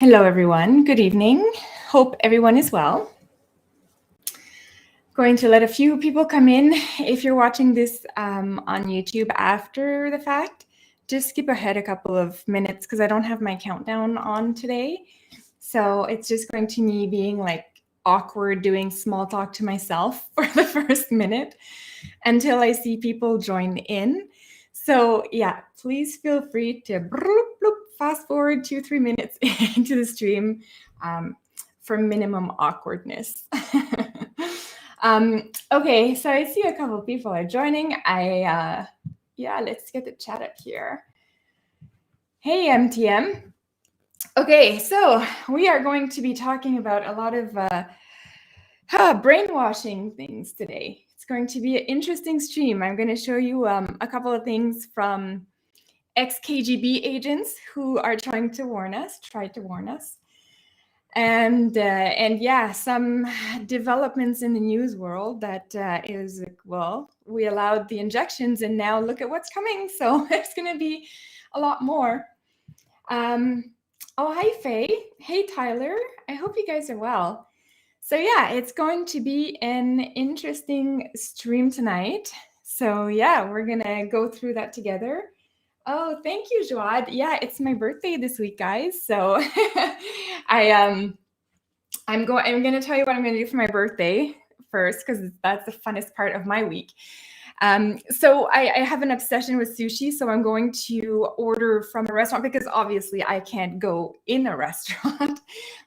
Hello, everyone. Good evening. Hope everyone is well. Going to let a few people come in. If you're watching this on YouTube after the fact, just skip ahead a couple of minutes because I don't have my countdown on today. So it's just going to me being like awkward doing small talk to myself for the first minute until I see people join in. So yeah, please feel free to fast forward 2-3 minutes into the stream for minimum awkwardness. Okay, so I see a couple of people are joining. Let's get the chat up here. Hey, MTM. Okay, so we are going to be talking about a lot of brainwashing things today. It's going to be an interesting stream. I'm going to show you a couple of things from ex-KGB agents who are trying to warn us, and yeah, some developments in the news world that is, well, we allowed the injections and now look at what's coming. So there's going to be a lot more. Oh, hi, Faye. Hey, Tyler. I hope you guys are well. So yeah, it's going to be an interesting stream tonight. So yeah, we're going to go through that together. Oh, thank you, Joad. Yeah, it's my birthday this week, guys. So I'm going to tell you what I'm going to do for my birthday first, because that's the funnest part of my week. So I have an obsession with sushi, so I'm going to order from a restaurant because obviously I can't go in a restaurant.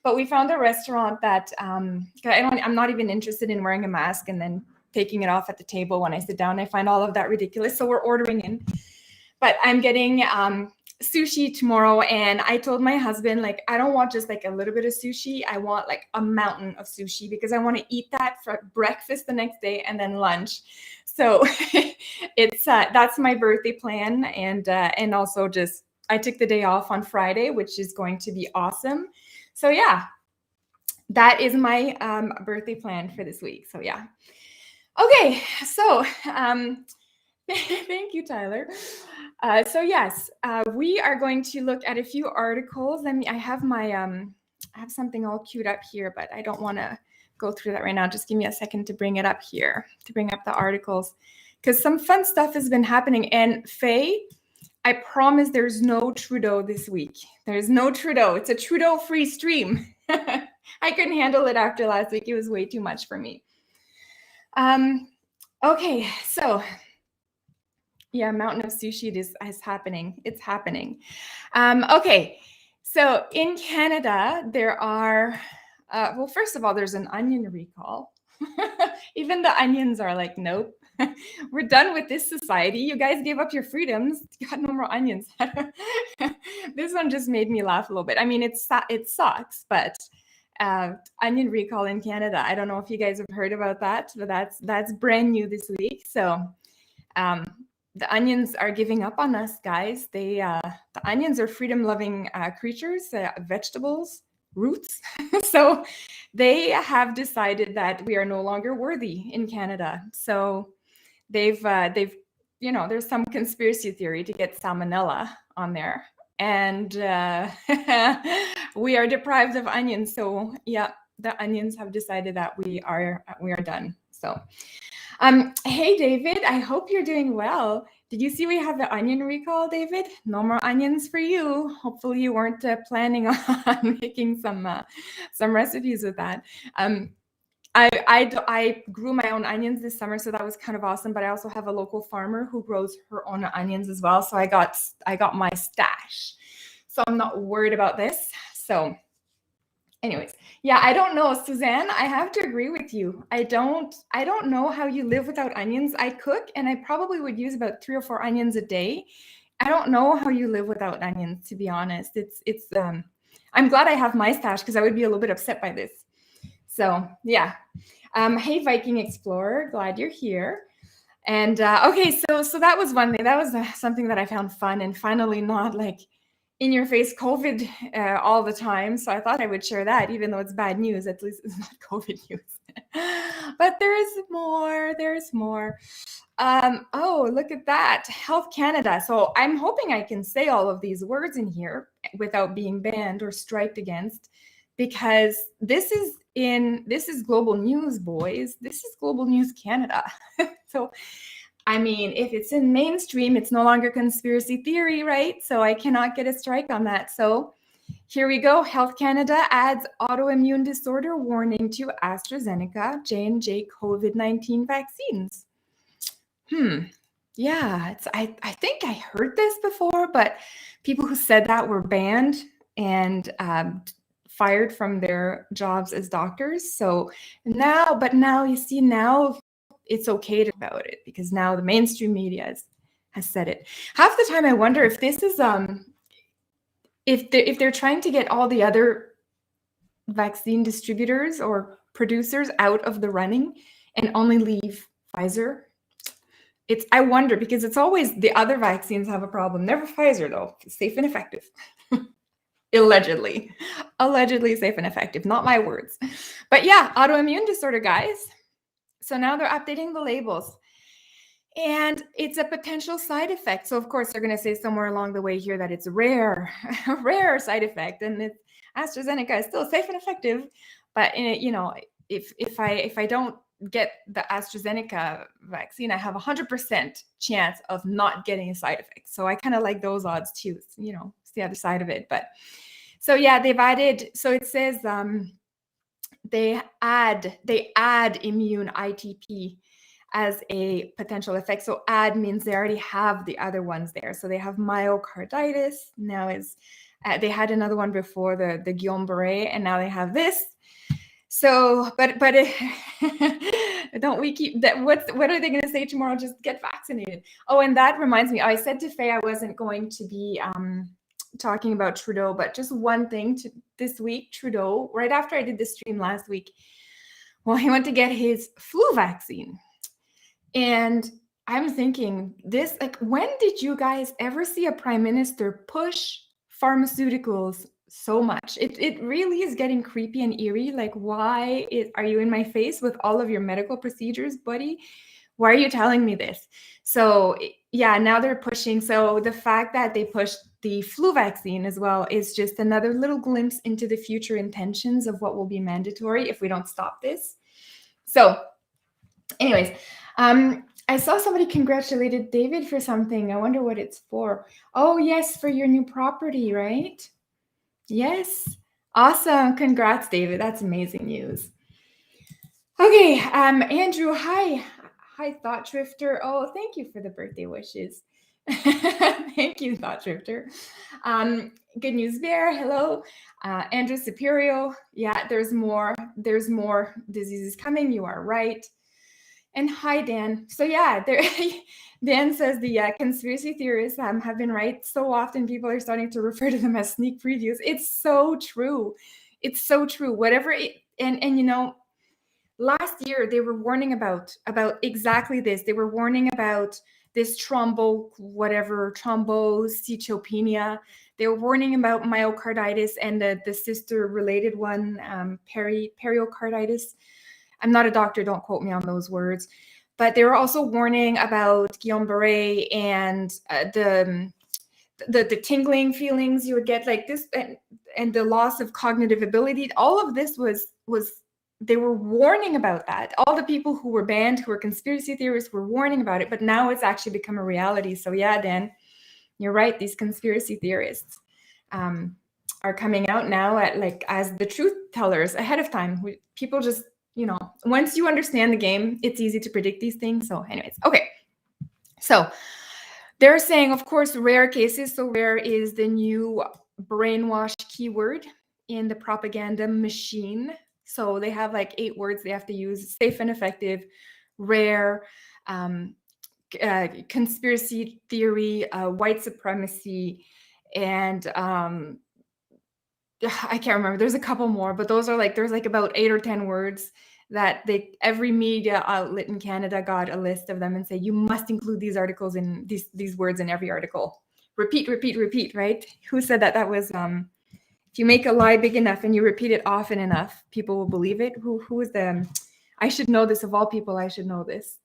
But we found a restaurant that I'm not even interested in wearing a mask and then taking it off at the table when I sit down. I find all of that ridiculous. So we're ordering in. But I'm getting sushi tomorrow, and I told my husband, like, I don't want just like a little bit of sushi. I want like a mountain of sushi because I want to eat that for breakfast the next day and then lunch. So it's that's my birthday plan, and also just I took the day off on Friday, which is going to be awesome. So yeah, that is my birthday plan for this week. So yeah, okay. So thank you, Tyler. So yes, we are going to look at a few articles. I have my I have something all queued up here, but I don't want to go through that right now. Just give me a second to bring it up here, to bring up the articles, because some fun stuff has been happening. And Faye, I promise there's no Trudeau this week. There's no Trudeau. It's a Trudeau-free stream. I couldn't handle it after last week. It was way too much for me. Okay, so yeah, mountain of sushi is happening. It's happening. Okay, so in Canada, there are, well, first of all, there's an onion recall. Even the onions are like, nope, we're done with this society. You guys gave up your freedoms. You got no more onions. This one just made me laugh a little bit. I mean, it sucks, but onion recall in Canada. I don't know if you guys have heard about that, but that's brand new this week. So the onions are giving up on us, guys. The onions are freedom-loving creatures, vegetables, roots. So they have decided that we are no longer worthy in Canada. So they've there's some conspiracy theory to get salmonella on there, and we are deprived of onions. So yeah, the onions have decided that we are done. So. Hey, David, I hope you're doing well. Did you see we have the onion recall, David? No more onions for you. Hopefully you weren't planning on making some recipes with that. I grew my own onions this summer, so that was kind of awesome. But I also have a local farmer who grows her own onions as well. So I got my stash. So I'm not worried about this. So anyways, yeah, I don't know, Suzanne, I have to agree with you. I don't know how you live without onions. I cook, and I probably would use about 3 or 4 onions a day. I don't know how you live without onions, to be honest. It's I'm glad I have my stash because I would be a little bit upset by this. So yeah. Hey, Viking Explorer, glad you're here. And okay, so that was one thing. That was something that I found fun, and finally not like in your face COVID all the time. So I thought I would share that, even though it's bad news. At least it's not COVID news. But there's more. Oh, look at that. Health Canada. So I'm hoping I can say all of these words in here. without being banned or striked against, because this is global news, boys. This is global news Canada. So, I mean, if it's in mainstream, it's no longer conspiracy theory, right? So I cannot get a strike on that. So here we go. Health Canada adds autoimmune disorder warning to AstraZeneca J&J COVID-19 vaccines. Yeah, I think I heard this before, but people who said that were banned and fired from their jobs as doctors. So now you see, now it's okay to talk about it because now the mainstream media has said it. Half the time I wonder if this is if they're trying to get all the other vaccine distributors or producers out of the running and only leave Pfizer. I wonder, because it's always the other vaccines have a problem. Never Pfizer, though. Safe and effective. Allegedly safe and effective. Not my words. But yeah, autoimmune disorder, guys. So now they're updating the labels. And it's a potential side effect. So of course they're going to say somewhere along the way here that it's a rare side effect, and AstraZeneca is still safe and effective. But if I don't get the AstraZeneca vaccine, I have 100% chance of not getting a side effect. So I kind of like those odds too. It's the other side of it. But so yeah, they've added. So it says they add immune ITP as a potential effect. So add means they already have the other ones there. So they have myocarditis. Now they had another one before, the Guillain-Barré, and now they have this. So, but don't we keep that? What are they going to say tomorrow? Just get vaccinated. Oh, and that reminds me, I said to Faye I wasn't going to be talking about Trudeau, but just one thing this week, Trudeau, right after I did the stream last week, well, he went to get his flu vaccine. And I'm thinking this, like, when did you guys ever see a prime minister push pharmaceuticals so much? It really is getting creepy and eerie. Like, why are you in my face with all of your medical procedures, buddy? Why are you telling me this? So yeah, now they're pushing. So the fact that they pushed the flu vaccine as well is just another little glimpse into the future intentions of what will be mandatory if we don't stop this. So anyways, I saw somebody congratulated David for something. I wonder what it's for. Oh yes, for your new property, right? Yes. Awesome. Congrats, David. That's amazing news. Okay, Andrew, hi. Hi, Thought Drifter. Oh, thank you for the birthday wishes. Thank you, Thought Drifter. Good News Bear, hello. Andrew Superior. Yeah, there's more diseases coming. You are right. And hi, Dan. So yeah, Dan says the conspiracy theorists have been right. So often people are starting to refer to them as sneak previews. It's so true. It's so true. Whatever and last year they were warning about exactly this. They were warning about this thrombocytopenia. They were warning about myocarditis and the sister related one, pericarditis. I'm not a doctor, don't quote me on those words. But they were also warning about Guillain-Barré and the tingling feelings you would get, like this, and the loss of cognitive ability. All of this was they were warning about that. All the people who were banned, who were conspiracy theorists, were warning about it. But now it's actually become a reality. So yeah, Dan, you're right. These conspiracy theorists are coming out now as the truth tellers ahead of time. People just, once you understand the game, it's easy to predict these things. So anyways, okay. So they're saying, of course, rare cases. So rare is the new brainwashed keyword in the propaganda machine. So they have like 8 words they have to use: safe and effective, rare, conspiracy theory, white supremacy, and I can't remember. There's a couple more, but those are there's about 8 or 10 words that every media outlet in Canada got a list of them and say, you must include these articles in these words in every article. Repeat, repeat, repeat, right? Who said that? That was, if you make a lie big enough and you repeat it often enough, people will believe it. Who is I should know this, of all people, I should know this.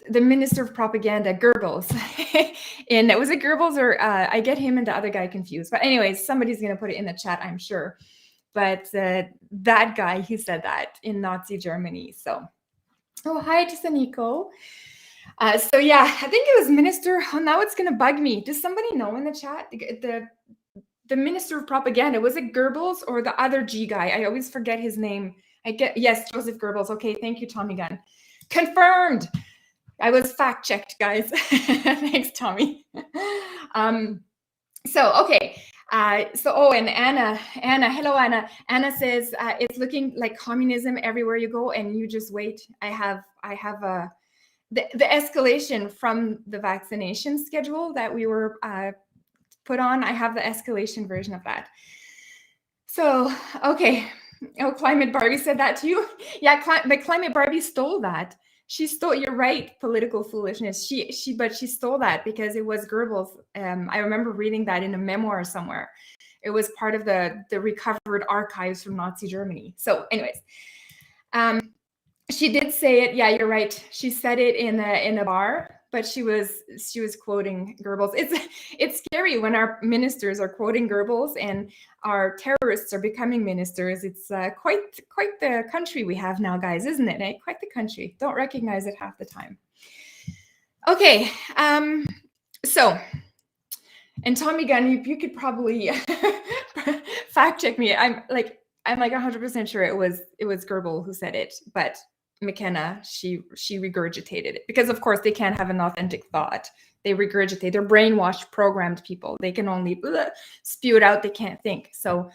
the minister of propaganda, Goebbels. And was it Goebbels or I get him and the other guy confused. But anyways, somebody's going to put it in the chat, I'm sure. But that guy, he said that in Nazi Germany. So, oh, hi to Saniko. So yeah, I think it was minister. Oh, now it's going to bug me. Does somebody know in the chat? The minister of propaganda, was it Goebbels or the other G guy? I always forget his name. Yes, Joseph Goebbels. Okay, thank you, Tommy Gunn. Confirmed. I was fact checked, guys. Thanks, Tommy. Okay. And Anna, hello, Anna. Anna says it's looking like communism everywhere you go, and you just wait. I have the escalation from the vaccination schedule that we were put on. I have the escalation version of that. So, okay. Oh, Climate Barbie said that to you? Yeah, but Climate Barbie stole that. She stole, you're right, political foolishness. She stole that because it was Goebbels. I remember reading that in a memoir somewhere. It was part of the recovered archives from Nazi Germany. So anyways, she did say it. Yeah, you're right. She said it in a bar, but she was quoting Goebbels. It's scary when our ministers are quoting Goebbels and our terrorists are becoming ministers. It's quite the country we have now, guys, isn't it? Eh? Quite the country. Don't recognize it half the time. Okay, so, and Tommy Gunn, you could probably fact check me. I'm like 100% sure it was Goebbels who said it, but McKenna, she regurgitated it because of course they can't have an authentic thought. They regurgitate. They're brainwashed, programmed people. They can only spew it out. They can't think. So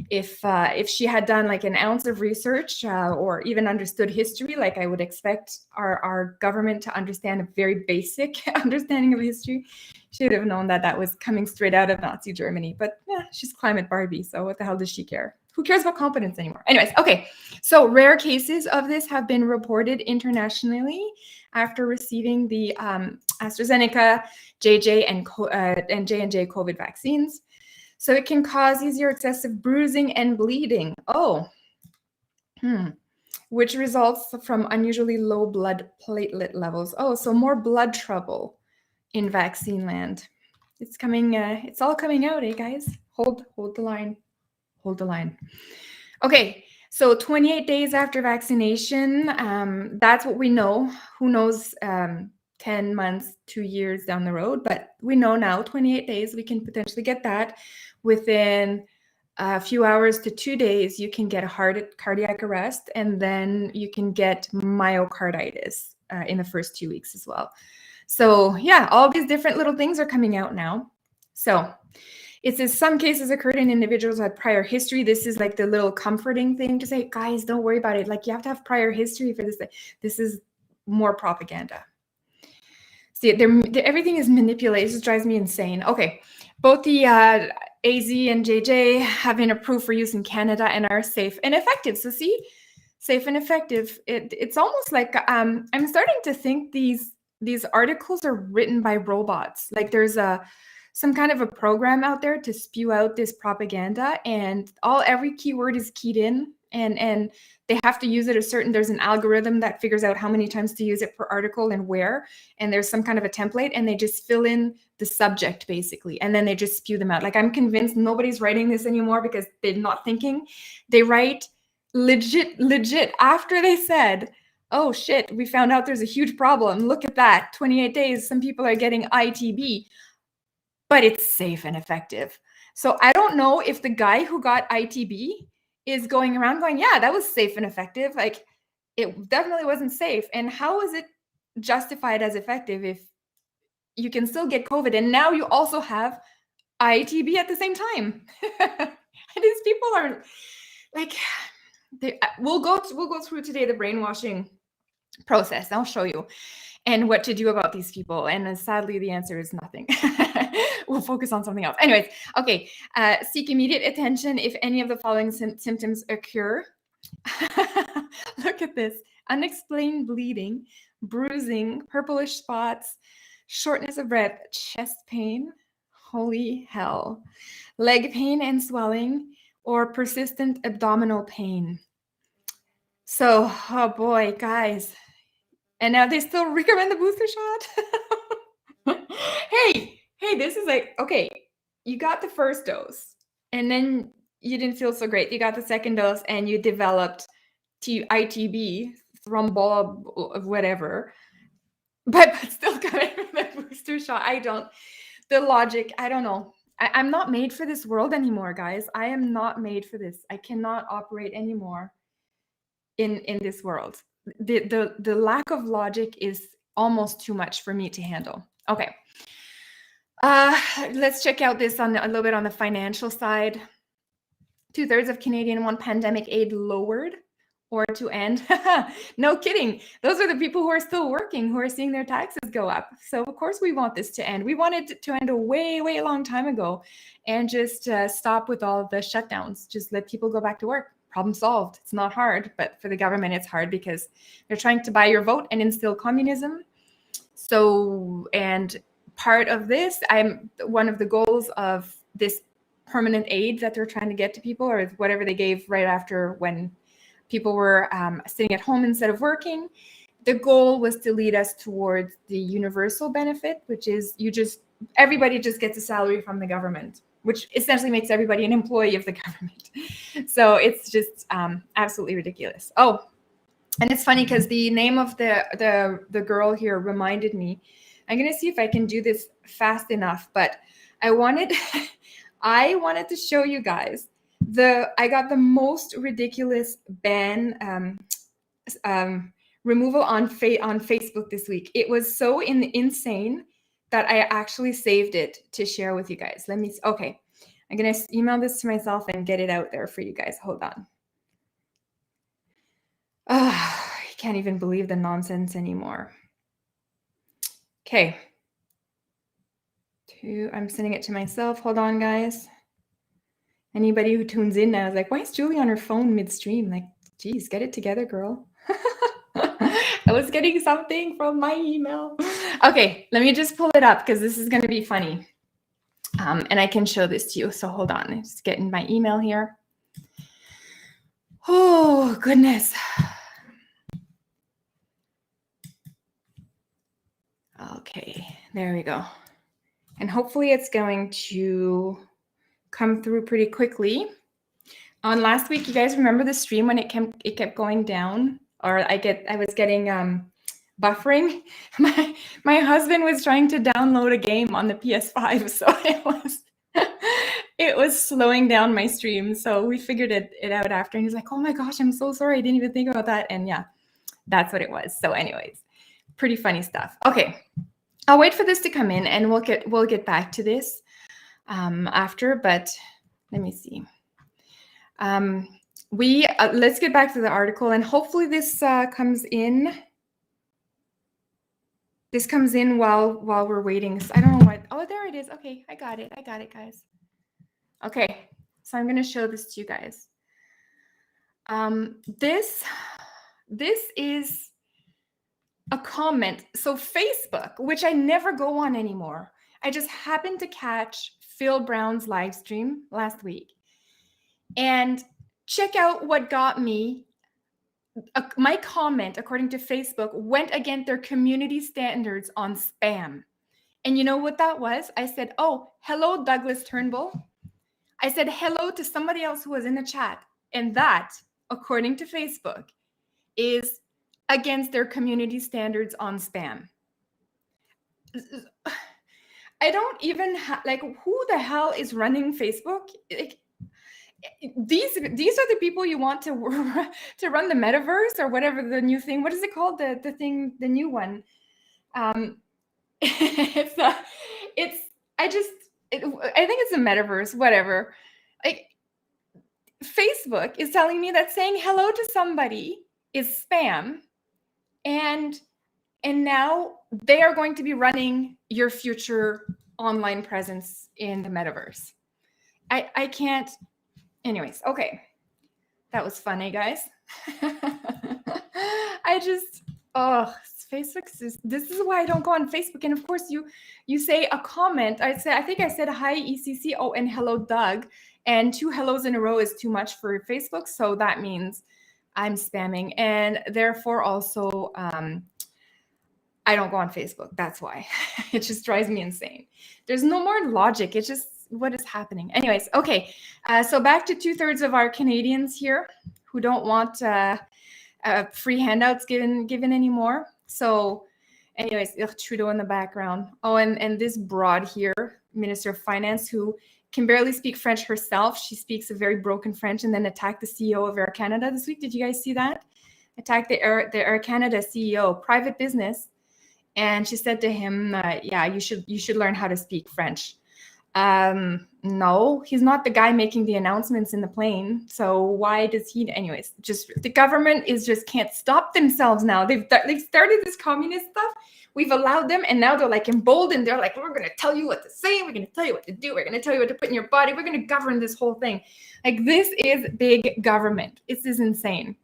if she had done like an ounce of research or even understood history, like I would expect our government to understand a very basic understanding of history, she would have known that was coming straight out of Nazi Germany. But yeah, she's Climate Barbie, so what the hell does she care? Who cares about competence anymore? Anyways, okay. So rare cases of this have been reported internationally after receiving the AstraZeneca, J&J, and J&J COVID vaccines. So it can cause easier excessive bruising and bleeding. Which results from unusually low blood platelet levels. Oh, so more blood trouble in vaccine land. It's coming. It's all coming out, eh, guys? Hold the line. Hold the line. Okay, so 28 days after vaccination, that's what we know. Who knows 10 months, 2 years down the road, but we know now 28 days, we can potentially get that. Within a few hours to 2 days, you can get a cardiac arrest, and then you can get myocarditis in the first 2 weeks as well. So yeah, all these different little things are coming out now. So it says some cases occurred in individuals who had prior history. This is like the little comforting thing to say, guys, don't worry about it. Like you have to have prior history for this. This is more propaganda. See, everything is manipulated. This drives me insane. Okay, both the AZ and JJ have been approved for use in Canada and are safe and effective. So see, safe and effective. It's almost like I'm starting to think these articles are written by robots. Like there's some kind of a program out there to spew out this propaganda, and every keyword is keyed in, and they have to use it there's an algorithm that figures out how many times to use it per article and where, and there's some kind of a template, and they just fill in the subject basically, and then they just spew them out. Like I'm convinced nobody's writing this anymore because they're not thinking. They write legit after they said, oh shit, we found out there's a huge problem. Look at that, 28 days, some people are getting ITB. But it's safe and effective. So I don't know if the guy who got ITB is going around going, yeah, that was safe and effective. Like it definitely wasn't safe. And how is it justified as effective if you can still get COVID and now you also have ITB at the same time? These people are like, we'll go through today the brainwashing process. I'll show you and what to do about these people. And sadly, the answer is nothing. We'll focus on something else. Anyways, okay. Seek immediate attention if any of the following symptoms occur. Look at this. Unexplained bleeding, bruising, purplish spots, shortness of breath, chest pain, holy hell, leg pain and swelling, or persistent abdominal pain. So, oh boy, guys, And now they still recommend the booster shot. Hey, this is like, okay, you got the first dose and then you didn't feel so great. You got the second dose and you developed ITB, thrombob, whatever, but still got the booster shot. The logic, I don't know. I'm not made for this world anymore, guys. I am not made for this. I cannot operate anymore in this world. The lack of logic is almost too much for me to handle. Okay. Let's check out this on a little bit on the financial side. 2/3 of Canadian want pandemic aid lowered or to end. No kidding. Those are the people who are still working, who are seeing their taxes go up. So of course we want this to end. We wanted it to end a way long time ago and just stop with all the shutdowns. Just let people go back to work. Problem solved. It's not hard, but for the government it's hard because they're trying to buy your vote and instill communism. So, and part of this, one of the goals of this permanent aid that they're trying to get to people, or whatever they gave right after when people were sitting at home instead of working, the goal was to lead us towards the universal benefit, which is everybody just gets a salary from the government, which essentially makes everybody an employee of the government. So it's just absolutely ridiculous. Oh, and it's funny because the name of the girl here reminded me. I'm gonna see if I can do this fast enough, but I wanted to show you guys I got the most ridiculous ban removal on Facebook this week. It was so insane that I actually saved it to share with you guys. Okay. I'm going to email this to myself and get it out there for you guys. Hold on. I can't even believe the nonsense anymore. Okay. I'm sending it to myself. Hold on, guys. Anybody who tunes in now is like, why is Julie on her phone midstream? Like, geez, get it together, girl. I was getting something from my email. Okay, let me just pull it up because this is going to be funny. And I can show this to you. So hold on. I'm just getting my email here. Oh, goodness. Okay, there we go. And hopefully it's going to come through pretty quickly. On last week, you guys remember the stream when it kept going down, or I was getting buffering. My husband was trying to download a game on the PS5, so it was slowing down my stream. So we figured it out after, and he's like, "Oh my gosh, I'm so sorry. I didn't even think about that." And yeah, that's what it was. So, anyways, pretty funny stuff. Okay, I'll wait for this to come in, and we'll get back to this after. But let me see. Let's get back to the article, and hopefully this comes in. This comes in while we're waiting. So I don't know what. Oh, there it is. Okay, I got it, guys. Okay, so I'm going to show this to you guys. This is a comment. So Facebook, which I never go on anymore. I just happened to catch Phil Brown's live stream last week, and check out what got me. My comment, according to Facebook, went against their community standards on spam. And you know what that was? I said, "Oh, hello, Douglas Turnbull." I said hello to somebody else who was in the chat. And that, according to Facebook, is against their community standards on spam. I don't even like, who the hell is running Facebook? Like, these are the people you want to run the metaverse or whatever the new thing. What is it called? The thing, the new one. I think it's a metaverse, whatever. Like, Facebook is telling me that saying hello to somebody is spam, and now they are going to be running your future online presence in the metaverse. I can't. Anyways, okay. That was funny, guys. Facebook this is why I don't go on Facebook. And of course you say a comment. I think I said hi ECC, oh, and hello Doug, and 2 hellos in a row is too much for Facebook, so that means I'm spamming. And therefore also I don't go on Facebook. That's why. It just drives me insane. There's no more logic. It's just what is happening. Anyways, okay. So back to 2/3 of our Canadians here who don't want free handouts given anymore. So anyways, Trudeau in the background. Oh, and this broad here, Minister of Finance, who can barely speak French herself. She speaks a very broken French, and then attacked the CEO of Air Canada this week. Did you guys see that? Attacked the Air Canada CEO, private business. And she said to him, yeah, you should learn how to speak French. No, he's not the guy making the announcements in the plane. So why does he? Anyways, just the government just can't stop themselves now. They've started this communist stuff. We've allowed them, and now they're like emboldened. They're like, we're going to tell you what to say. We're going to tell you what to do. We're going to tell you what to put in your body. We're going to govern this whole thing. Like, this is big government. This is insane.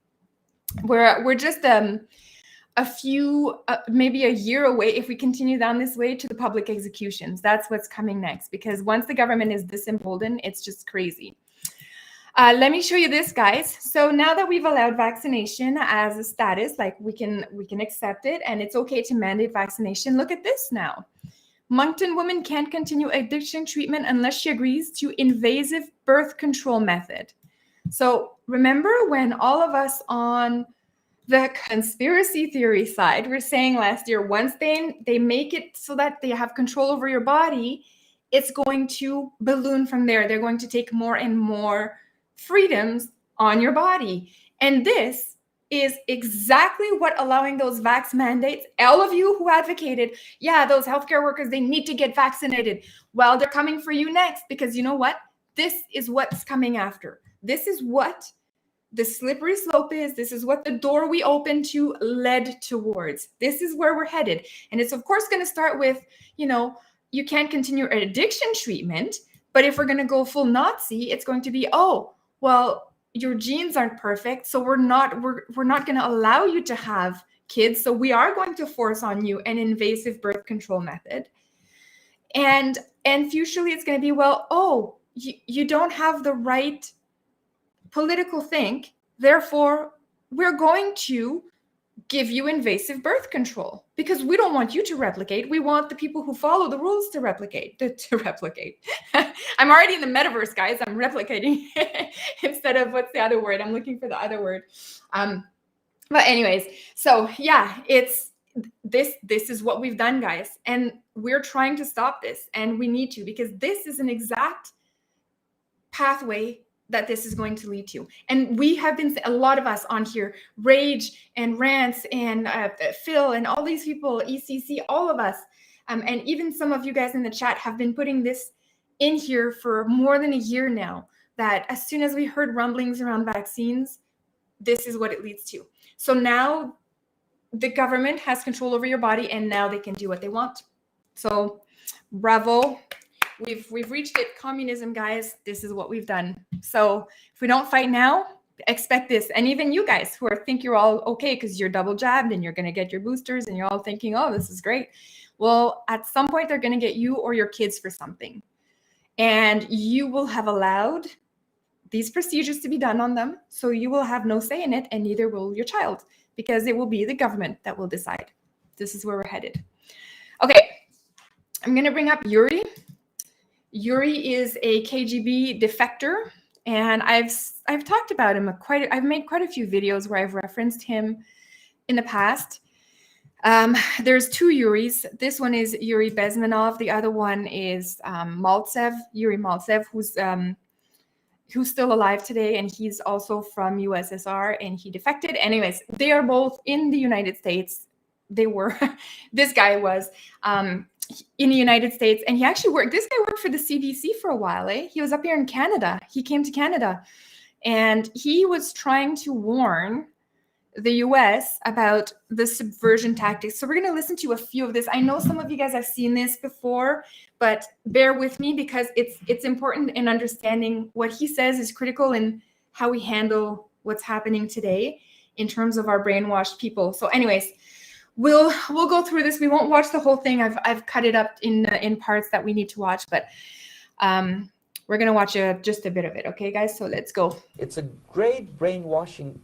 We're just a few, maybe a year away, if we continue down this way, to the public executions. That's what's coming next, because once the government is this emboldened, it's just crazy. Let me show you this, guys. So now that we've allowed vaccination as a status, like we can accept it, and it's okay to mandate vaccination. Look at this now. Moncton woman can't continue addiction treatment unless she agrees to invasive birth control method. So remember when all of us on the conspiracy theory side were saying last year, once they make it so that they have control over your body, it's going to balloon from there. They're going to take more and more freedoms on your body. And this is exactly what allowing those vax mandates, all of you who advocated, yeah, those healthcare workers, they need to get vaccinated. Well, they're coming for you next, because you know what? This is what's coming after. This is what the slippery slope is. This is what the door we opened to led towards. This is where we're headed. And it's of course going to start with, you can't continue addiction treatment, but if we're going to go full Nazi, it's going to be, oh, well, your genes aren't perfect, so we're not going to allow you to have kids. So we are going to force on you an invasive birth control method. And futurely it's going to be, well, oh, you don't have the right political think, therefore we're going to give you invasive birth control, because we don't want you to replicate. We want the people who follow the rules to replicate. I'm already in the metaverse, guys. I'm replicating instead of, what's the other word? I'm looking for the other word. But anyways, so yeah, it's this is what we've done, guys, and we're trying to stop this, and we need to, because this is an exact pathway that this is going to lead to. And we have been, a lot of us on here, Rage and Rants and Phil and all these people, ECC, all of us, and even some of you guys in the chat have been putting this in here for more than a year now, that as soon as we heard rumblings around vaccines, this is what it leads to. So now the government has control over your body, and now they can do what they want. So bravo. We've reached it. Communism, guys. This is what we've done. So if we don't fight now, expect this. And even you guys who think you're all okay because you're double jabbed and you're going to get your boosters and you're all thinking, oh, this is great. Well, at some point, they're going to get you or your kids for something. And you will have allowed these procedures to be done on them. So you will have no say in it, and neither will your child, because it will be the government that will decide. This is where we're headed. Okay, I'm going to bring up Yuri. Yuri is a KGB defector, and I've talked about him I've made quite a few videos where I've referenced him in the past. There's two Yuris. This one is Yuri Bezmenov. The other one is Yuri Maltsev, who's still alive today, and he's also from USSR, and he defected. Anyways, they are both in the United States. They were, this guy was in the United States, and this guy worked for the CBC for a while, He was up here in Canada. He came to Canada, and he was trying to warn the US about the subversion tactics. So we're going to listen to a few of this. I know some of you guys have seen this before, but bear with me, because it's important in understanding what he says is critical in how we handle what's happening today in terms of our brainwashed people. So anyways, we'll go through this. We won't watch the whole thing. I've cut it up in parts that we need to watch, but we're going to watch just a bit of it. Okay, guys? So let's go. It's a great brainwashing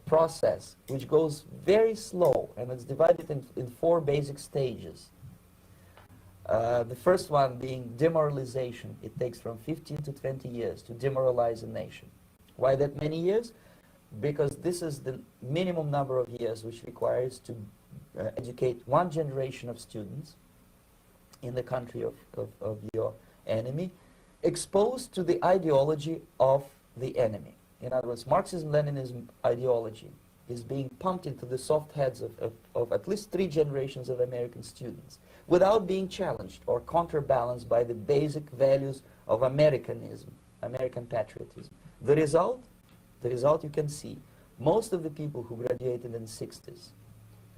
process, which goes very slow. and it's divided in 4 basic stages. The first one being demoralization. It takes from 15 to 20 years to demoralize a nation. Why that many years? Because this is the minimum number of years which requires to educate 1 generation of students in the country of your enemy, exposed to the ideology of the enemy. In other words, Marxism-Leninism ideology is being pumped into the soft heads of at least 3 generations of American students without being challenged or counterbalanced by the basic values of Americanism, American patriotism. The result you can see. Most of the people who graduated in the 60s,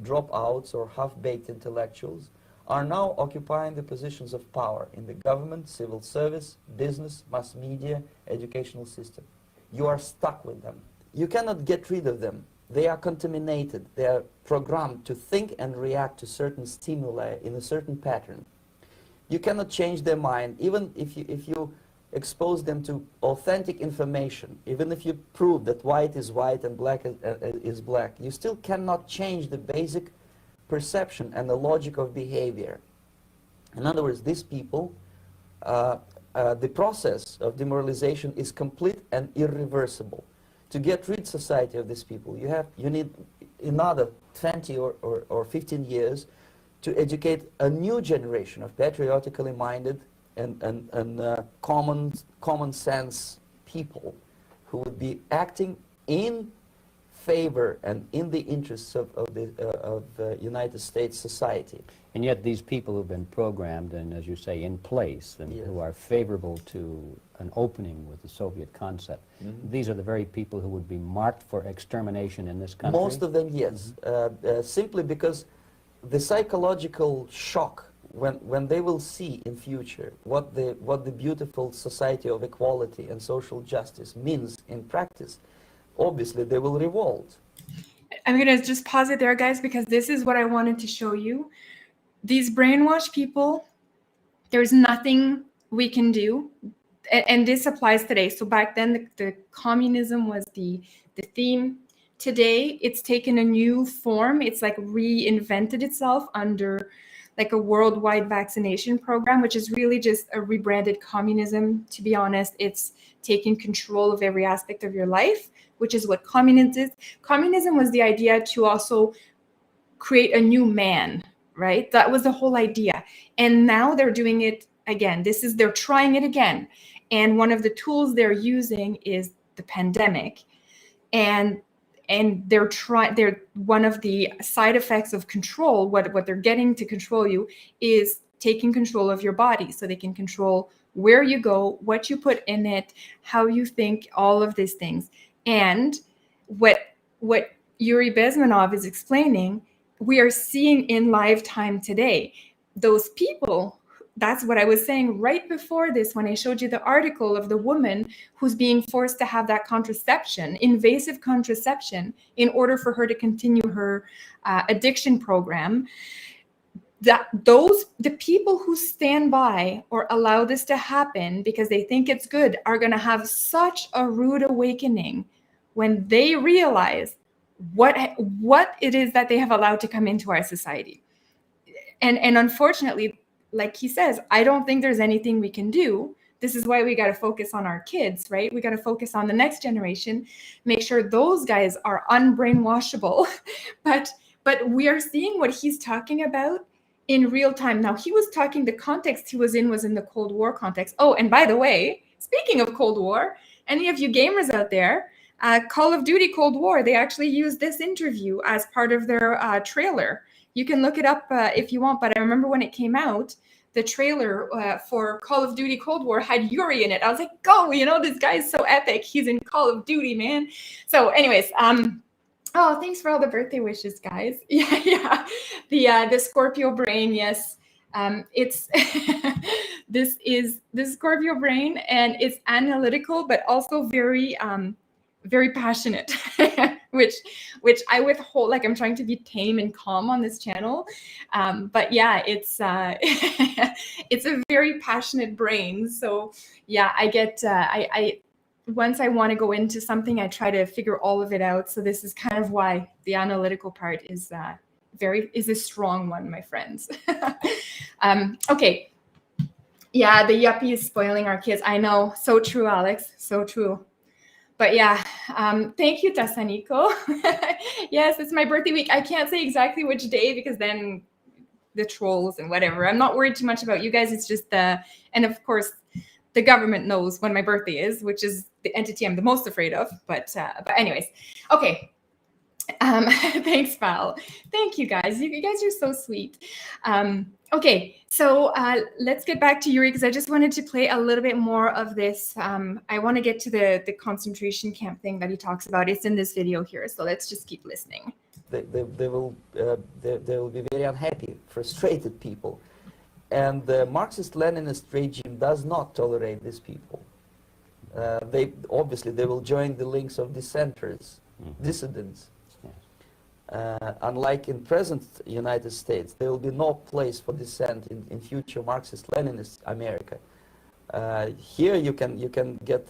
dropouts or half-baked intellectuals, are now occupying the positions of power in the government, civil service, business, mass media, educational system. You are stuck with them. You cannot get rid of them. They are contaminated. They are programmed to think and react to certain stimuli in a certain pattern. You cannot change their mind, even if you expose them to authentic information, even if you prove that white is white and black is black, you still cannot change the basic perception and the logic of behavior. In other words, these people, the process of demoralization is complete and irreversible. To get rid society of these people, you need another 20 or 15 years to educate a new generation of patriotically minded and common sense people who would be acting in favor and in the interests of the United States society. And yet these people who've been programmed and, as you say, in place, and Yes. who are favorable to an opening with the Soviet concept, these are the very people who would be marked for extermination in this country? Most of them, yes. Simply because the psychological shock when they will see in future what the beautiful society of equality and social justice means in practice, obviously they will revolt. I'm going to just pause it there, guys, because this is what I wanted to show you. These brainwashed people, there's nothing we can do. And this applies today. So back then, the communism was the theme. Today, it's taken a new form. It's like reinvented itself under like a worldwide vaccination program, which is really just a rebranded communism. To be honest, it's taking control of every aspect of your life, which is what communism is. Communism was the idea to also create a new man, right? That was the whole idea. And now they're doing it again. They're trying it again. And one of the tools they're using is the pandemic. And they're one of the side effects of control, what they're getting to control you is taking control of your body, so they can control where you go, what you put in it, how you think, all of these things. And what Yuri Bezmenov is explaining, we are seeing in live time today. Those people, that's what I was saying right before this when I showed you the article of the woman who's being forced to have that contraception, invasive contraception, in order for her to continue her addiction program. The people who stand by or allow this to happen because they think it's good are going to have such a rude awakening when they realize what it is that they have allowed to come into our society. And unfortunately, like he says, I don't think there's anything we can do. This is why we got to focus on our kids, right? We got to focus on the next generation, make sure those guys are unbrainwashable. but we are seeing what he's talking about in real time. Now, he was talking, the context he was in the Cold War context. Oh, and by the way, speaking of Cold War, any of you gamers out there, Call of Duty Cold War, they actually used this interview as part of their trailer. You can look it up if you want, but I remember when it came out, the trailer for Call of Duty Cold War had Yuri in it. I was like, oh, this guy's so epic. He's in Call of Duty, man. So anyways, oh, thanks for all the birthday wishes, guys. Yeah. The Scorpio brain, yes. It's this is the Scorpio brain, and it's analytical, but also very very passionate, which I withhold. Like, I'm trying to be tame and calm on this channel, but yeah, it's it's a very passionate brain. So yeah, I get I once I want to go into something, I try to figure all of it out. So this is kind of why the analytical part is is a strong one, my friends. Okay. Yeah, the yuppie is spoiling our kids. I know. So true, Alex. So true. But yeah, thank you, Tasaniko. Yes, it's my birthday week. I can't say exactly which day because then the trolls and whatever. I'm not worried too much about you guys. It's just and of course, the government knows when my birthday is, which is the entity I'm the most afraid of. But anyways, okay. Thanks, Val. Thank you, guys. You guys are so sweet. Okay, so let's get back to Yuri because I just wanted to play a little bit more of this. I want to get to the concentration camp thing that he talks about. It's in this video here, so let's just keep listening. They will be very unhappy, frustrated people. And the Marxist-Leninist regime does not tolerate these people. They will join the links of dissenters, dissidents. Unlike in present United States, there will be no place for dissent in future Marxist-Leninist America. Here you can get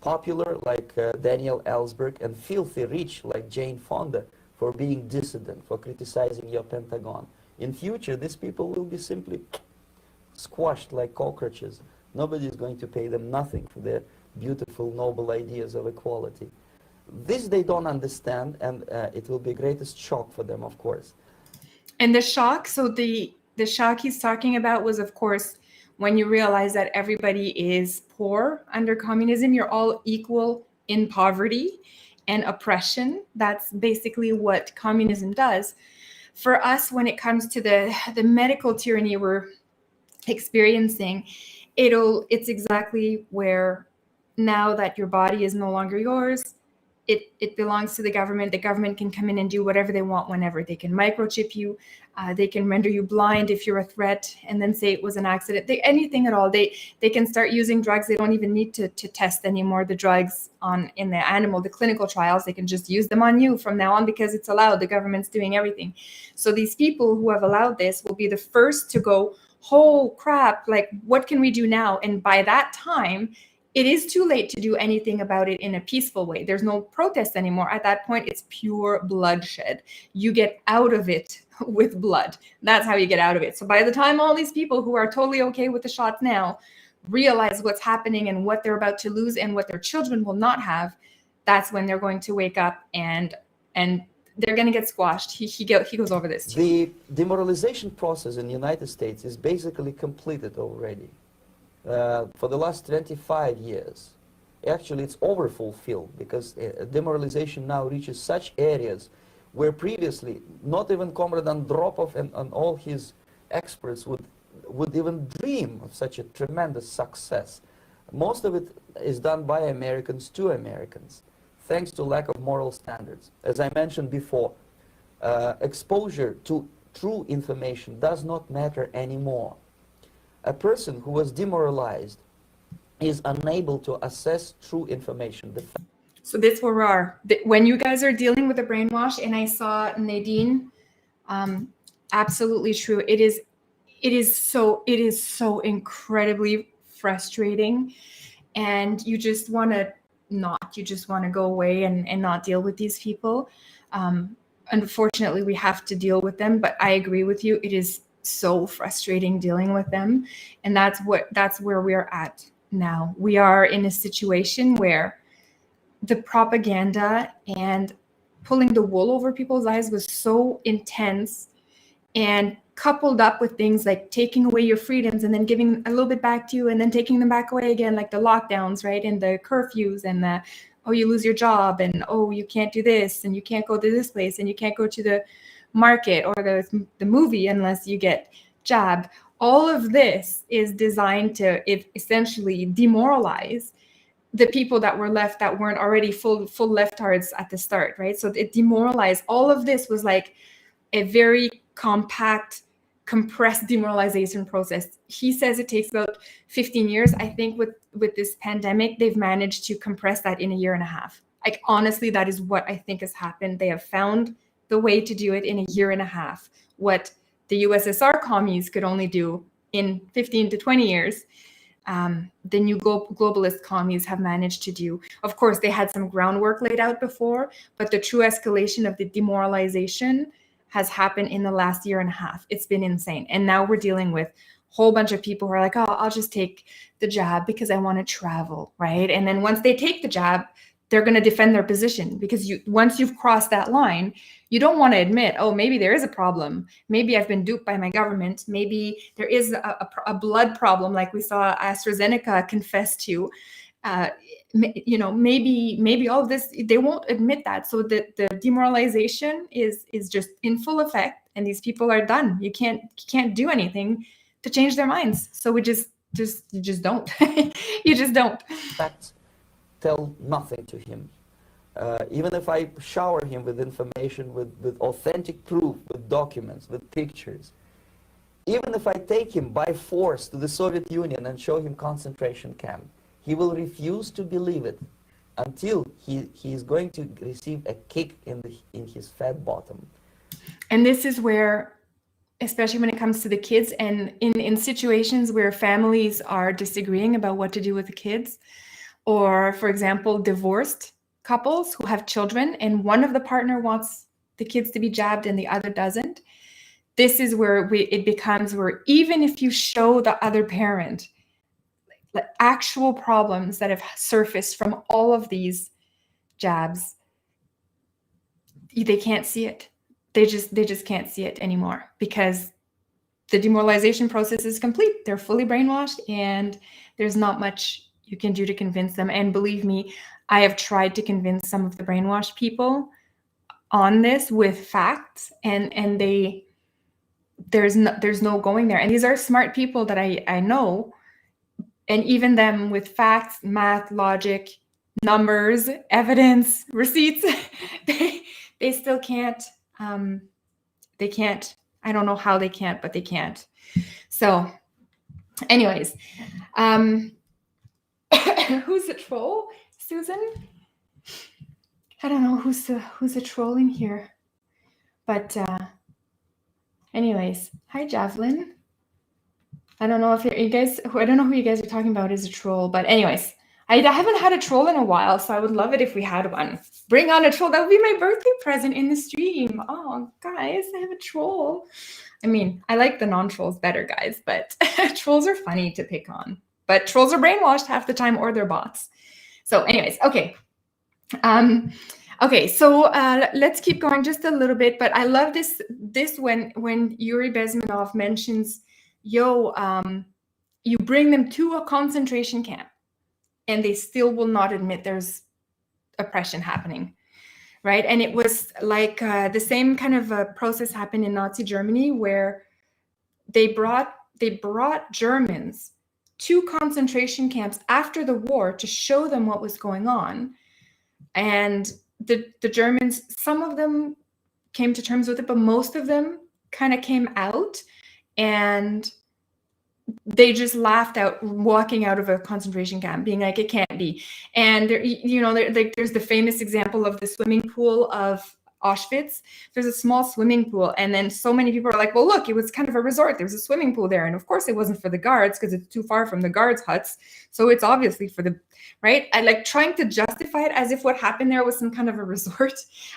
popular like Daniel Ellsberg and filthy rich like Jane Fonda for being dissident, for criticizing your Pentagon. In future, these people will be simply squashed like cockroaches. Nobody is going to pay them nothing for their beautiful, noble ideas of equality. This they don't understand, and it will be the greatest shock for them, of course. And the shock, so the shock he's talking about was, of course, when you realize that everybody is poor under communism, you're all equal in poverty and oppression. That's basically what communism does. For us, when it comes to the medical tyranny we're experiencing, it's exactly where now that your body is no longer yours, it belongs to the government. The government can come in and do whatever they want whenever. They can microchip you. They can render you blind if you're a threat and then say it was an accident. Anything at all. They can start using drugs. They don't even need to test anymore the drugs in the animal, the clinical trials. They can just use them on you from now on because it's allowed. The government's doing everything. So these people who have allowed this will be the first to go, oh crap, like what can we do now? And by that time, it is too late to do anything about it in a peaceful way. There's no protest anymore. At that point, it's pure bloodshed. You get out of it with blood. That's how you get out of it. So by the time all these people who are totally okay with the shots now realize what's happening and what they're about to lose and what their children will not have, that's when they're going to wake up and they're going to get squashed. He goes over this too. The demoralization process in the United States is basically completed already. For the last 25 years. Actually, it's overfulfilled because demoralization now reaches such areas where previously not even Comrade Andropov and all his experts would even dream of such a tremendous success. Most of it is done by Americans to Americans, thanks to lack of moral standards. As I mentioned before, exposure to true information does not matter anymore. A person who was demoralized is unable to assess true information. So this where we are. When you guys are dealing with the brainwash, and I saw Nadine, absolutely true. It is so incredibly frustrating, and you just want to go away and not deal with these people. Unfortunately, we have to deal with them, but I agree with you. It is so frustrating dealing with them, and that's where we're at now. We are in a situation where the propaganda and pulling the wool over people's eyes was so intense, and coupled up with things like taking away your freedoms and then giving a little bit back to you and then taking them back away again, like the lockdowns, right, and the curfews and the you lose your job and you can't do this and you can't go to this place and you can't go to the market or the movie unless you get jabbed. All of this is designed to essentially demoralize the people that were left that weren't already full leftards at the start, right? So it demoralized. All of this was like a very compact, compressed demoralization process. He says it takes about 15 years. I think with this pandemic, they've managed to compress that in a year and a half. Like honestly, that is what I think has happened. They have found the way to do it in a year and a half. What the USSR commies could only do in 15 to 20 years, the new globalist commies have managed to do. Of course, they had some groundwork laid out before, but the true escalation of the demoralization has happened in the last year and a half. It's been insane. And now we're dealing with a whole bunch of people who are like, oh, I'll just take the jab because I want to travel, right? And then once they take the jab, they're going to defend their position, because once you've crossed that line, you don't want to admit, oh, maybe there is a problem. Maybe I've been duped by my government. Maybe there is a blood problem, like we saw AstraZeneca confess to. Maybe all of this, they won't admit that. So the demoralization is just in full effect, and these people are done. You can't do anything to change their minds. So you just don't. You just don't. Facts tell nothing to him. Even if I shower him with information, with authentic proof, with documents, with pictures, even if I take him by force to the Soviet Union and show him concentration camp, he will refuse to believe it until he is going to receive a kick in his fat bottom. And this is where, especially when it comes to the kids, and in situations where families are disagreeing about what to do with the kids, or, for example, divorced couples who have children and one of the partner wants the kids to be jabbed and the other doesn't, this is where it becomes where even if you show the other parent like actual problems that have surfaced from all of these jabs, they can't see it. They just can't see it anymore, because the demoralization process is complete. They're fully brainwashed, and there's not much you can do to convince them. And believe me, I have tried to convince some of the brainwashed people on this with facts, and there's no going there. And these are smart people that I know, and even them with facts, math, logic, numbers, evidence, receipts, they still can't. They can't. I don't know how they can't, but they can't. So, anyways, who's the troll, Susan? I don't know who's the troll in here, but anyways, hi Javelin. I don't know if you guys. I don't know who you guys are talking about is a troll, but anyways, I haven't had a troll in a while, so I would love it if we had one. Bring on a troll. That would be my birthday present in the stream. Oh, guys, I have a troll. I mean, I like the non-trolls better, guys, but trolls are funny to pick on. But trolls are brainwashed half the time, or they're bots. So anyways, okay. Okay, so let's keep going just a little bit. But I love this when Yuri Bezmenov mentions, yo, you bring them to a concentration camp, and they still will not admit there's oppression happening, right? And it was like the same kind of a process happened in Nazi Germany, where they brought Germans to concentration camps after the war to show them what was going on. And the Germans, some of them came to terms with it, but most of them kind of came out, and they just laughed out walking out of a concentration camp, being like, it can't be. And there's the famous example of the swimming pool of Auschwitz. There's a small swimming pool, and then so many people are like, well, look, it was kind of a resort, there's a swimming pool there, and of course it wasn't for the guards because it's too far from the guards' huts, so it's obviously for the right. I like trying to justify it as if what happened there was some kind of a resort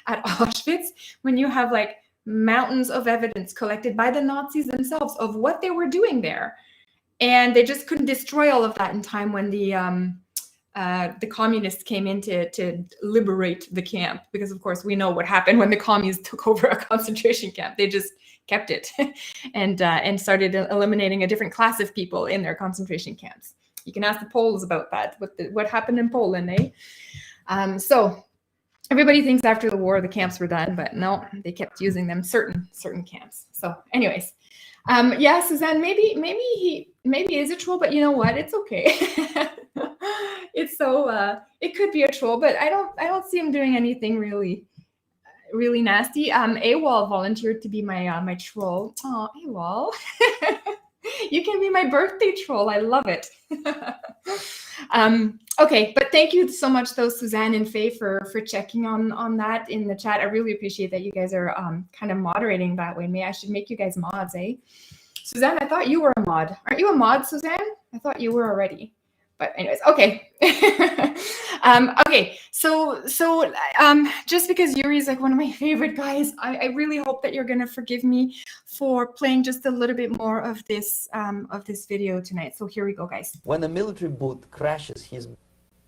at Auschwitz, when you have like mountains of evidence collected by the Nazis themselves of what they were doing there. And they just couldn't destroy all of that in time when the communists came in to liberate the camp, because of course we know what happened when the communists took over a concentration camp. They just kept it and started eliminating a different class of people in their concentration camps. You can ask the Poles about that. What happened in Poland, eh? So everybody thinks after the war the camps were done, but no, they kept using them certain camps. So, anyways. Yeah, Suzanne, maybe he is a troll, but you know what? It's okay. It's so it could be a troll, but I don't see him doing anything really nasty. AWOL volunteered to be my troll. Oh, AWOL. You can be my birthday troll. I love it. Okay, but thank you so much, though, Suzanne and Faye, for checking on that in the chat. I really appreciate that you guys are kind of moderating that way. Maybe I should make you guys mods, eh? Suzanne, I thought you were a mod. Aren't you a mod, Suzanne? I thought you were already. But anyways, okay. Okay, so just because Yuri's like one of my favorite guys, I really hope that you're gonna forgive me for playing just a little bit more of this video tonight. So here we go, guys. When a military boot crashes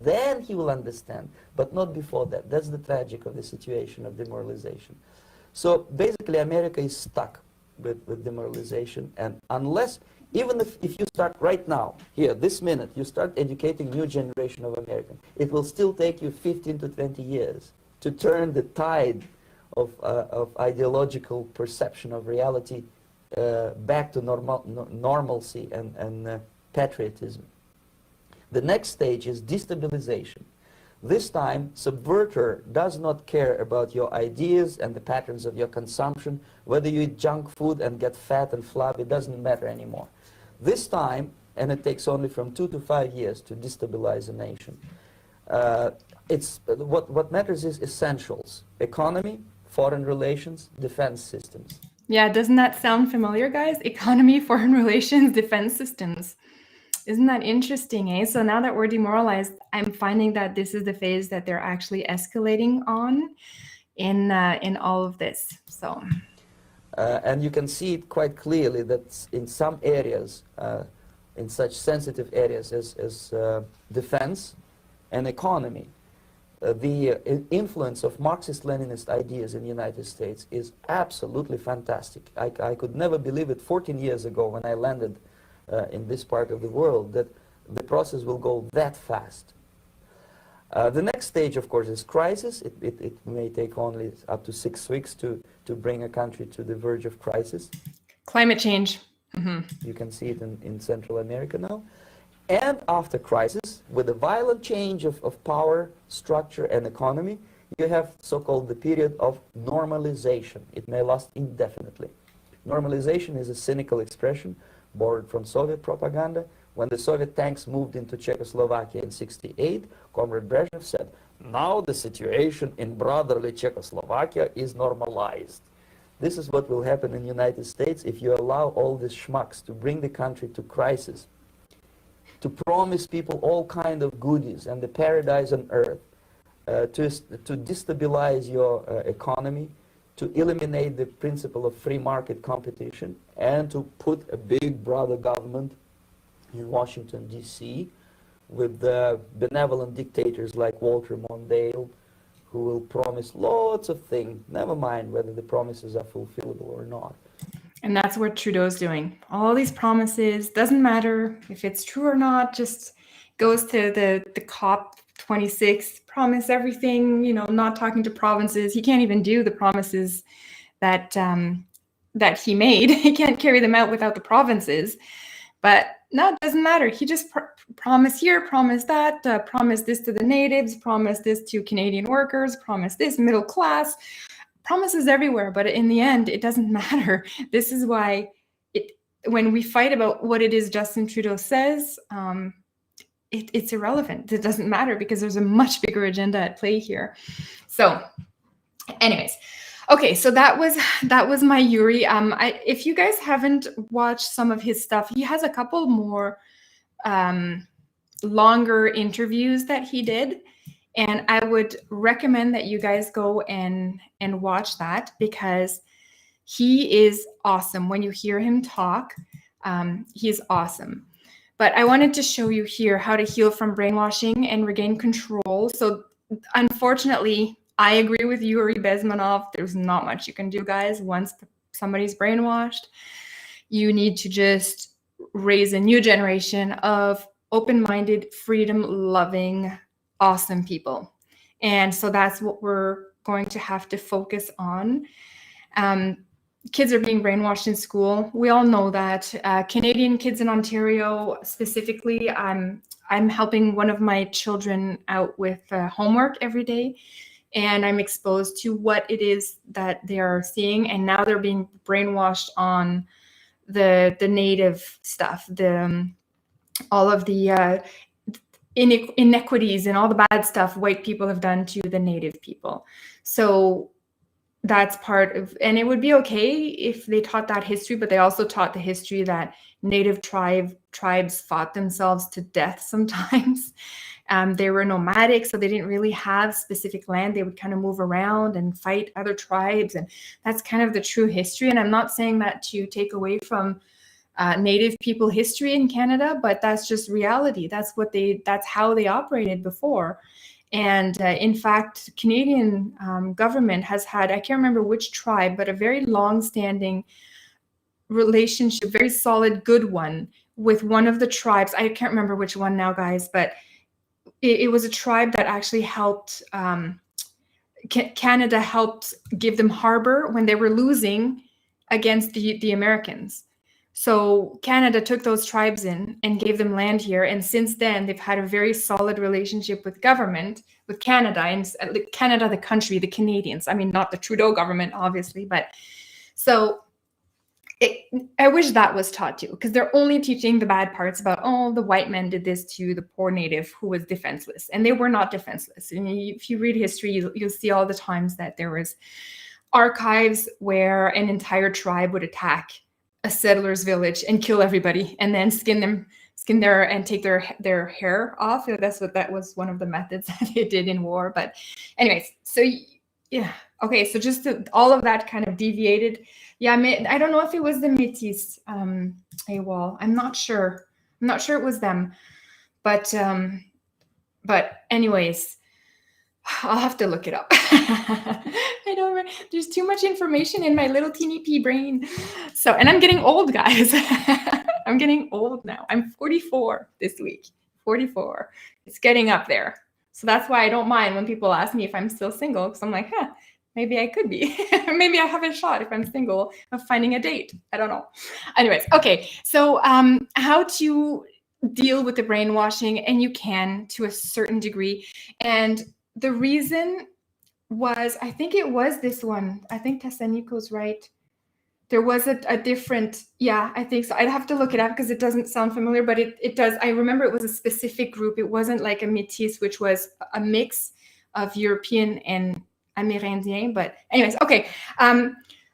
then he will understand, but not before that. That's the tragic of the situation of demoralization. So basically America is stuck with demoralization, and unless, even if you start right now, here, this minute, you start educating new generation of Americans, it will still take you 15 to 20 years to turn the tide of ideological perception of reality back to normalcy and patriotism. The next stage is destabilization. This time, subverter does not care about your ideas and the patterns of your consumption. Whether you eat junk food and get fat and flabby, it doesn't matter anymore. This time, and it takes only from 2 to 5 years to destabilize a nation. What matters is essentials: economy, foreign relations, defense systems. Yeah, doesn't that sound familiar, guys? Economy, foreign relations, defense systems. Isn't that interesting, eh? So now that we're demoralized, I'm finding that this is the phase that they're actually escalating on in all of this. So, and you can see it quite clearly that in some areas, in such sensitive areas as defense and economy, the influence of Marxist-Leninist ideas in the United States is absolutely fantastic. I could never believe it 14 years ago when I landed in this part of the world, that the process will go that fast. The next stage, of course, is crisis. It may take only up to 6 weeks to bring a country to the verge of crisis. Climate change. You can see it in Central America now. And after crisis, with a violent change of power, structure, and economy, you have so-called the period of normalization. It may last indefinitely. Normalization is a cynical expression borrowed from Soviet propaganda. When the Soviet tanks moved into Czechoslovakia in '68, Comrade Brezhnev said, "Now the situation in brotherly Czechoslovakia is normalized." This is what will happen in the United States if you allow all these schmucks to bring the country to crisis, to promise people all kind of goodies and the paradise on earth, to destabilize your economy, to eliminate the principle of free market competition, and to put a big brother government in Washington, D.C., with benevolent dictators like Walter Mondale, who will promise lots of things, never mind whether the promises are fulfillable or not. And that's what Trudeau's doing. All these promises, doesn't matter if it's true or not, just goes to the COP26, promise everything, you know, not talking to provinces. He can't even do the promises that that he made. He can't carry them out without the provinces. But no, it doesn't matter. He just promise here, promise that, promise this to the natives, promise this to Canadian workers, promise this middle class, promises everywhere. But in the end, it doesn't matter. This is why when we fight about what it is Justin Trudeau says, it's irrelevant. It doesn't matter because there's a much bigger agenda at play here. So anyways, okay, so that was my Yuri. If you guys haven't watched some of his stuff, he has a couple more longer interviews that he did, and I would recommend that you guys go and watch that, because he is awesome. When you hear him talk, he's awesome. But I wanted to show you here how to heal from brainwashing and regain control. So unfortunately, I agree with Yuri Bezmenov. There's not much you can do, guys. Once somebody's brainwashed, you need to just raise a new generation of open-minded, freedom-loving, awesome people. And so that's what we're going to have to focus on. Kids are being brainwashed in school. We all know that. Canadian kids in Ontario specifically, I'm helping one of my children out with homework every day, and I'm exposed to what it is that they are seeing, and now they're being brainwashed on the native stuff, all of the inequities and all the bad stuff white people have done to the native people. So that's part of, and it would be okay if they taught that history, but they also taught the history that native tribes fought themselves to death sometimes. They were nomadic, so they didn't really have specific land. They would kind of move around and fight other tribes, and that's kind of the true history. And I'm not saying that to take away from Native people history in Canada, but that's just reality. That's how they operated before. And in fact, Canadian government has had, I can't remember which tribe, but a very long-standing relationship, very solid, good one with one of the tribes. I can't remember which one now, guys, but it was a tribe that actually helped, Canada helped give them harbor when they were losing against the Americans. So Canada took those tribes in and gave them land here. And since then, they've had a very solid relationship with government, with Canada, and Canada, the country, the Canadians. I mean, not the Trudeau government, obviously, but so I wish that was taught too, because they're only teaching the bad parts about, oh, the white men did this to the poor native who was defenseless. And they were not defenseless. And if you read history, you'll see all the times that there was archives where an entire tribe would attack a settler's village and kill everybody, and then skin their and take their hair off. That was one of the methods that they did in war. But anyways, so yeah, okay, so just all of that kind of deviated. Yeah, I don't know if it was the Métis AWOL. I'm not sure it was them, but anyways, I'll have to look it up. I don't remember. There's too much information in my little teeny pea brain. So, and I'm getting old, guys. I'm getting old now. I'm 44 this week. 44. It's getting up there. So that's why I don't mind when people ask me if I'm still single, because I'm like, maybe I could be. Maybe I have a shot if I'm single of finding a date. I don't know. Anyways, okay. So how to deal with the brainwashing, and you can to a certain degree. And the reason was, I think it was this one. I think Tessaniko's right. There was a different, yeah, I think so. I'd have to look it up because it doesn't sound familiar, but it does. I remember it was a specific group. It wasn't like a Métis, which was a mix of European and Amérindien. But anyways, okay.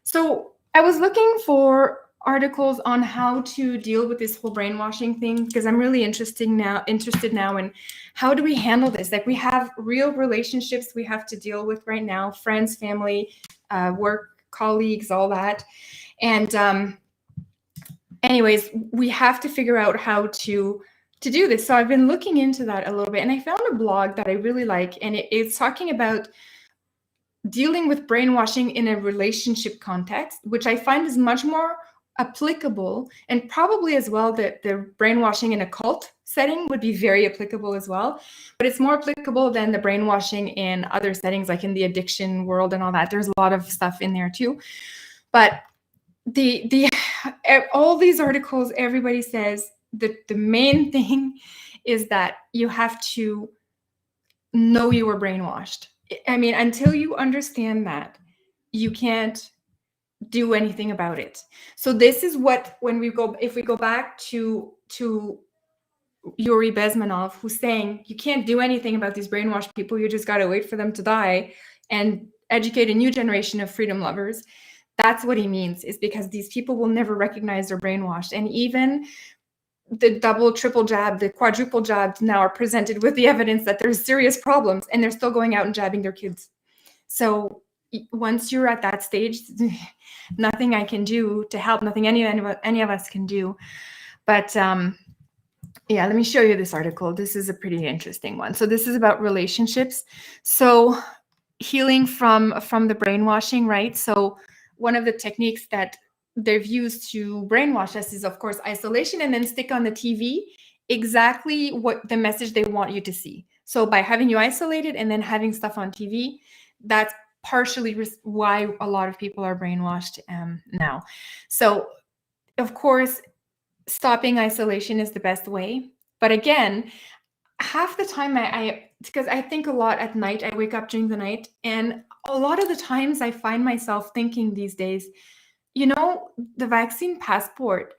So I was looking for articles on how to deal with this whole brainwashing thing, because I'm really interested now in how do we handle this. Like, we have real relationships we have to deal with right now, friends, family, work colleagues, all that. And anyways, we have to figure out how to do this. So I've been looking into that a little bit, and I found a blog that I really like, and it's talking about dealing with brainwashing in a relationship context, which I find is much more applicable, and probably as well that the brainwashing in a cult setting would be very applicable as well, but it's more applicable than the brainwashing in other settings, like in the addiction world and all that. There's a lot of stuff in there too, but the all these articles, everybody says that the main thing is that you have to know you were brainwashed. I mean, until you understand that, you can't do anything about it. So this is what, if we go back to Yuri Bezmenov, who's saying you can't do anything about these brainwashed people, you just got to wait for them to die and educate a new generation of freedom lovers. That's what he means, is because these people will never recognize they're brainwashed. And even the double, triple jab, the quadruple jabs now are presented with the evidence that there's serious problems, and they're still going out and jabbing their kids. So once you're at that stage, nothing I can do to help, nothing any of us can do. But yeah, let me show you this article. This is a pretty interesting one. So this is about relationships. So healing from the brainwashing, right? So one of the techniques that they've used to brainwash us is, of course, isolation, and then stick on the TV exactly what the message they want you to see. So by having you isolated and then having stuff on TV, that's partially why a lot of people are brainwashed now. So, of course, stopping isolation is the best way. But again, half the time because I think a lot at night, I wake up during the night, and a lot of the times I find myself thinking these days, the vaccine passport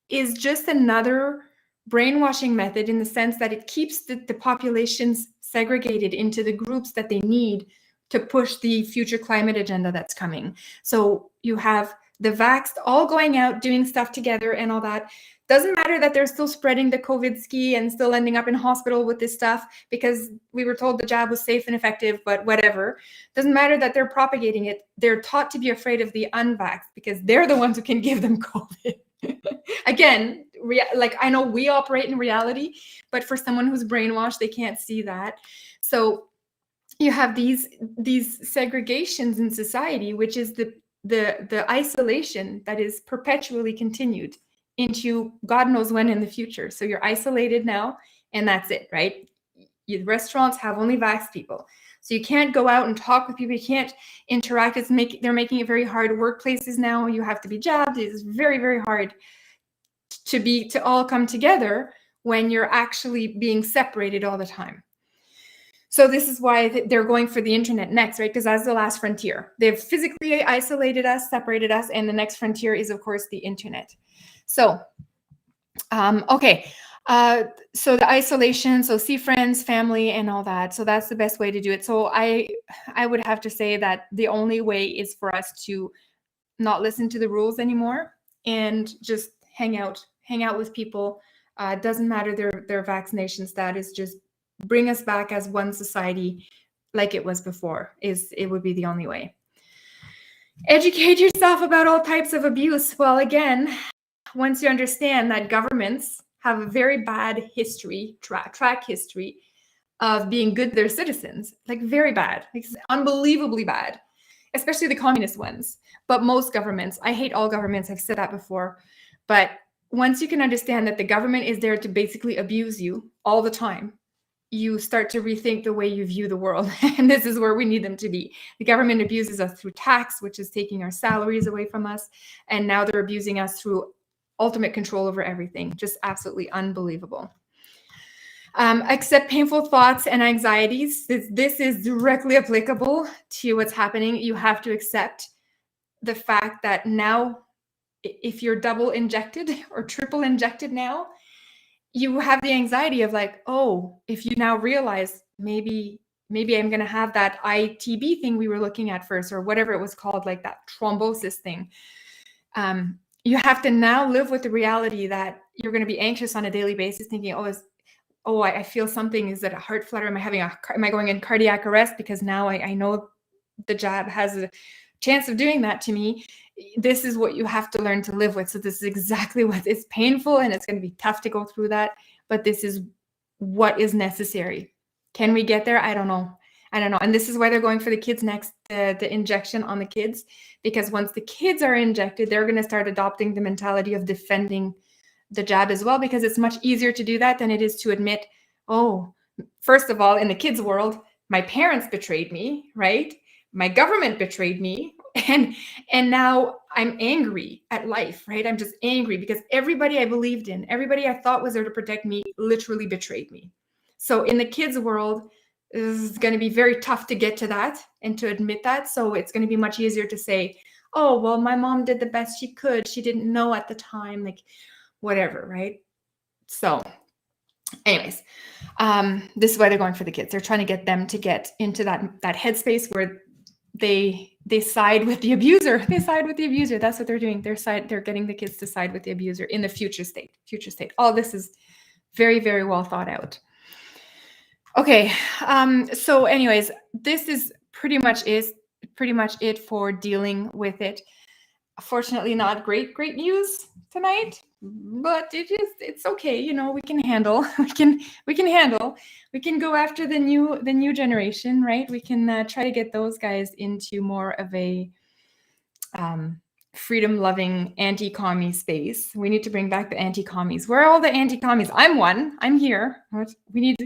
is just another brainwashing method, in the sense that it keeps the populations segregated into the groups that they need to push the future climate agenda that's coming. So you have the vaxxed all going out, doing stuff together and all that. Doesn't matter that they're still spreading the COVID ski and still ending up in hospital with this stuff because we were told the jab was safe and effective, but whatever. Doesn't matter that they're propagating it. They're taught to be afraid of the unvaxxed because they're the ones who can give them COVID. Again, like I know we operate in reality, but for someone who's brainwashed, they can't see that. So you have these segregations in society, which is the isolation that is perpetually continued into God knows when in the future. So you're isolated now, and that's it, right? Restaurants have only vaxxed people. So you can't go out and talk with people. You can't interact. They're making it very hard. Workplaces now, you have to be jabbed. It's very, very hard to all come together when you're actually being separated all the time. So this is why they're going for the internet next, right? Because that's the last frontier. They've physically isolated us, separated us, and the next frontier is, of course, the internet. So, okay. So the isolation, so see friends, family, and all that. So that's the best way to do it. So I would have to say that the only way is for us to not listen to the rules anymore and just hang out with people. Doesn't matter their vaccination status, just bring us back as one society like it was before. It would be the only way. Educate yourself about all types of abuse. Well, again, once you understand that governments have a very bad history, track history of being good to their citizens, like very bad, like unbelievably bad, especially the communist ones. But most governments, I hate all governments, I've said that before, but once you can understand that the government is there to basically abuse you all the time, you start to rethink the way you view the world. And this is where we need them to be. The government abuses us through tax, which is taking our salaries away from us. And now they're abusing us through ultimate control over everything. Just absolutely unbelievable. Accept painful thoughts and anxieties. This is directly applicable to what's happening. You have to accept the fact that now, if you're double injected or triple injected now, you have the anxiety of like, oh, if you now realize maybe I'm going to have that ITB thing we were looking at first, or whatever it was called, like that thrombosis thing. You have to now live with the reality that you're going to be anxious on a daily basis, thinking, I feel something. Is it a heart flutter? Am I going in cardiac arrest? Because now I know the jab has a chance of doing that to me. This is what you have to learn to live with. So this is exactly what is painful, and it's going to be tough to go through that, but this is what is necessary. Can we get there? I don't know. And this is why they're going for the kids next, the injection on the kids, because once the kids are injected, they're going to start adopting the mentality of defending the jab as well, because it's much easier to do that than it is to admit, oh, first of all, in the kids' world, my parents betrayed me, right? My government betrayed me. And now I'm angry at life, right? I'm just angry because everybody I believed in, everybody I thought was there to protect me, literally betrayed me. So in the kids' world, it's going to be very tough to get to that and to admit that. So it's going to be much easier to say, oh, well, my mom did the best she could. She didn't know at the time, like whatever, right? So anyways, this is why they're going for the kids. They're trying to get them to get into that headspace where they side with the abuser. They side with the abuser. That's what they're doing. They're getting the kids to side with the abuser in the future state. All this is very, very well thought out. Okay. So anyways, this is pretty much it for dealing with it. Fortunately, not great news tonight, but it's okay. You know, we can handle. We can go after the new generation, right? We can try to get those guys into more of a freedom-loving anti-commie space. We need to bring back the anti-commies. Where are all the anti-commies? I'm one. I'm here. We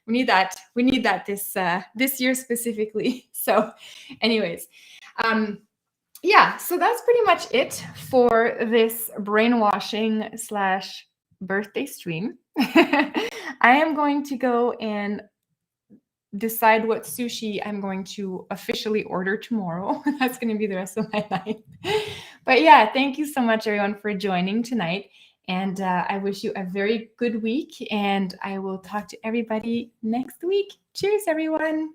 need that. We need that this year specifically. So, anyways. Yeah, so that's pretty much it for this brainwashing / birthday stream. I am going to go and decide what sushi I'm going to officially order tomorrow. That's going to be the rest of my night. But yeah, thank you so much, everyone, for joining tonight. And I wish you a very good week. And I will talk to everybody next week. Cheers, everyone.